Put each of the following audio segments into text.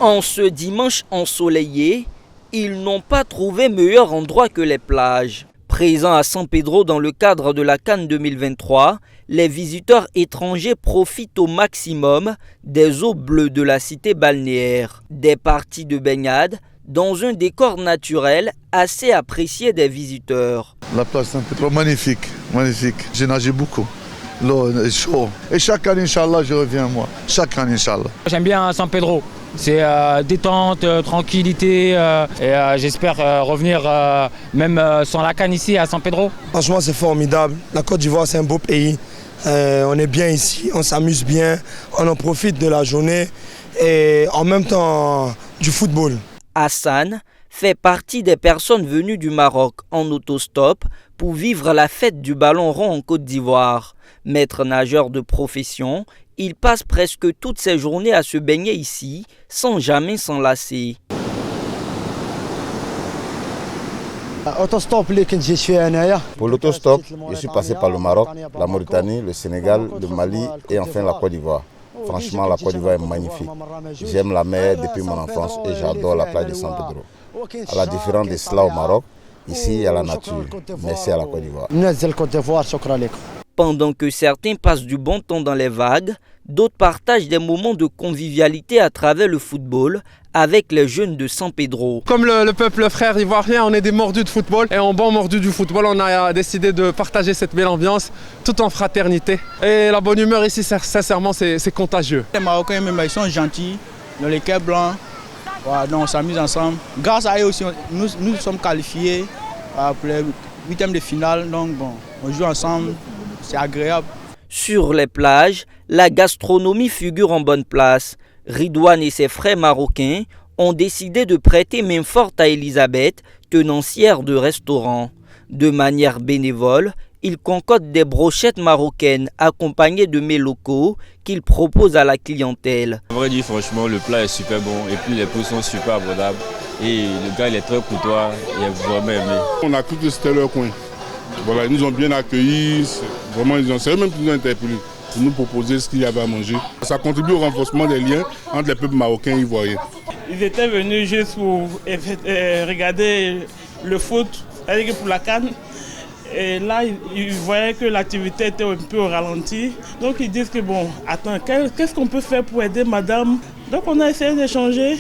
En ce dimanche ensoleillé, ils n'ont pas trouvé meilleur endroit que les plages. Présents à San Pedro dans le cadre de la CAN 2023, les visiteurs étrangers profitent au maximum des eaux bleues de la cité balnéaire. Des parties de baignade dans un décor naturel assez apprécié des visiteurs. La plage San Pedro, magnifique, magnifique. J'ai nagé beaucoup. L'eau est chaude. Et chaque année, Inch'Allah, je reviens moi. Chaque année, Inch'Allah. J'aime bien San Pedro. C'est détente, tranquillité et j'espère revenir même sans la CAN ici à San Pedro. Franchement, c'est formidable. La Côte d'Ivoire, c'est un beau pays. On est bien ici, on s'amuse bien, on en profite de la journée et en même temps du football. Hassan fait partie des personnes venues du Maroc en autostop pour vivre la fête du ballon rond en Côte d'Ivoire. Maître nageur de profession, il passe presque toutes ses journées à se baigner ici sans jamais s'en lasser. Pour l'autostop, je suis passé par le Maroc, la Mauritanie, le Sénégal, le Mali et enfin la Côte d'Ivoire. Franchement, la Côte d'Ivoire est magnifique. J'aime la mer depuis mon enfance et j'adore la plage de San Pedro. À la différence de cela au Maroc, ici il y a la nature. Merci à la Côte d'Ivoire. Pendant que certains passent du bon temps dans les vagues, d'autres partagent des moments de convivialité à travers le football avec les jeunes de San Pedro. Comme le peuple frère ivoirien, on est des mordus de football et en bon mordu du football, on a décidé de partager cette belle ambiance tout en fraternité. Et la bonne humeur ici, sincèrement, c'est contagieux. Les Marocains, même, ils sont gentils, dans les cœurs blancs, voilà, donc on s'amuse ensemble. Grâce à eux aussi, nous sommes qualifiés pour les huitièmes de finale, donc bon, on joue ensemble. C'est agréable. Sur les plages, la gastronomie figure en bonne place. Ridouane et ses frères marocains ont décidé de prêter main forte à Elisabeth, tenancière de restaurant. De manière bénévole, ils concoctent des brochettes marocaines accompagnées de mets locaux qu'ils proposent à la clientèle. À vrai dire, franchement, le plat est super bon et puis les prix sont super abordables. Et le gars, il est très courtois, il est vraiment aimé. On a cru que c'était leur coin. Voilà, ils nous ont bien accueillis, vraiment ils ont même plus interpellés pour nous proposer ce qu'il y avait à manger. Ça contribue au renforcement des liens entre les peuples marocains et ivoiriens. Ils étaient venus juste pour regarder le foot, c'est-à-dire pour la CAN. Et là, ils voyaient que l'activité était un peu au ralenti. Donc ils disent que bon, attends, qu'est-ce qu'on peut faire pour aider madame? Donc on a essayé d'échanger.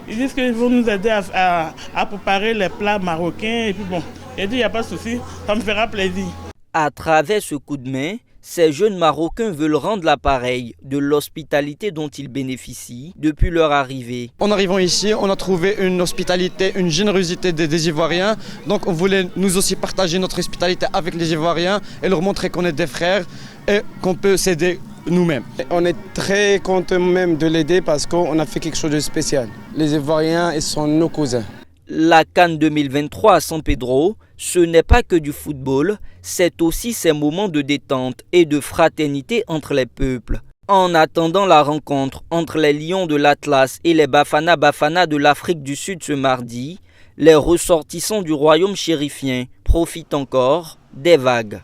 Ils disent qu'ils vont nous aider à préparer les plats marocains et puis bon. Et dit, il n'y a pas de souci, ça me fera plaisir. À travers ce coup de main, ces jeunes Marocains veulent rendre l'appareil de l'hospitalité dont ils bénéficient depuis leur arrivée. En arrivant ici, on a trouvé une hospitalité, une générosité des Ivoiriens. Donc on voulait nous aussi partager notre hospitalité avec les Ivoiriens et leur montrer qu'on est des frères et qu'on peut s'aider nous-mêmes. On est très content même de l'aider parce qu'on a fait quelque chose de spécial. Les Ivoiriens, ils sont nos cousins. La CAN 2023 à San Pedro, ce n'est pas que du football, c'est aussi ces moments de détente et de fraternité entre les peuples. En attendant la rencontre entre les Lions de l'Atlas et les Bafana Bafana de l'Afrique du Sud ce mardi, les ressortissants du royaume chérifien profitent encore des vagues.